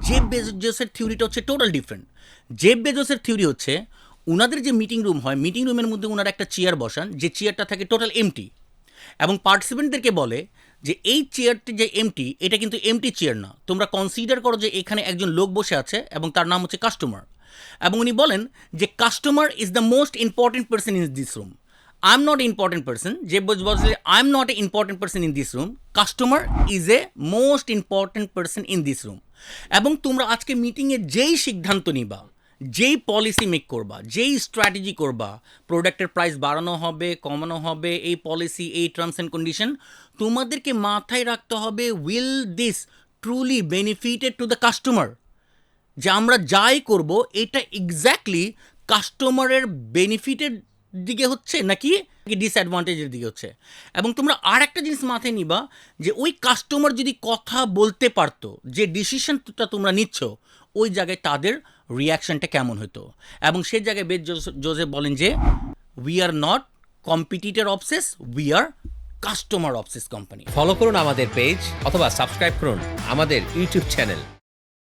Jeff বেজোসের থিওরিটা হচ্ছে total different. Jeff বেজোসের theory হচ্ছে ওনাদের যে মিটিং রুম হয়, মিটিং রুমের মধ্যে ওনারা একটা চেয়ার বসান, যে চেয়ারটা থাকে টোটাল এমটি, এবং পার্টিসিপেন্টদেরকে বলে যে এই চেয়ারটি যে এমটি, এটা কিন্তু এমটি চেয়ার না, তোমরা কনসিডার করো যে এখানে একজন লোক বসে আছে এবং তার নাম হচ্ছে কাস্টমার। এবং উনি বলেন যে customer is the most important person in this room. I am not a important person, যে বলছে I am not a important person in this room, customer is a most important person in this room. এবং তোমরা আজকে মিটিংয়ে যেই সিদ্ধান্ত নিবা, যেই পলিসি মেক করবা, যেই স্ট্র্যাটেজি করবা, প্রোডাক্টের প্রাইস বাড়ানো হবে, কমানো হবে, এই পলিসি, এই টার্মস অ্যান্ড কন্ডিশন, তোমাদেরকে মাথায় রাখতে হবে will this truly benefited to the customer. যে আমরা যাই করব এটা এক্স্যাক্টলি কাস্টমারের বেনিফিটের দিকে হচ্ছে নাকি ডিসঅ্যাডভান্টেজের দিকে হচ্ছে। এবং তোমরা আর একটা জিনিস মাথায় নিবা যে ওই কাস্টমার যদি কথা বলতে পারতো, যে ডিসিশনটা তোমরা নিচ্ছ, ওই জায়গায় তাদের রিয়াকশনটা কেমন হতো। এবং সেই জায়গায় জোসেফ বলেন যে we are not competitor obsess, we are customer obsess company. Follow করুন আমাদের পেজ অথবা সাবস্ক্রাইব করুন আমাদের ইউটিউব চ্যানেল।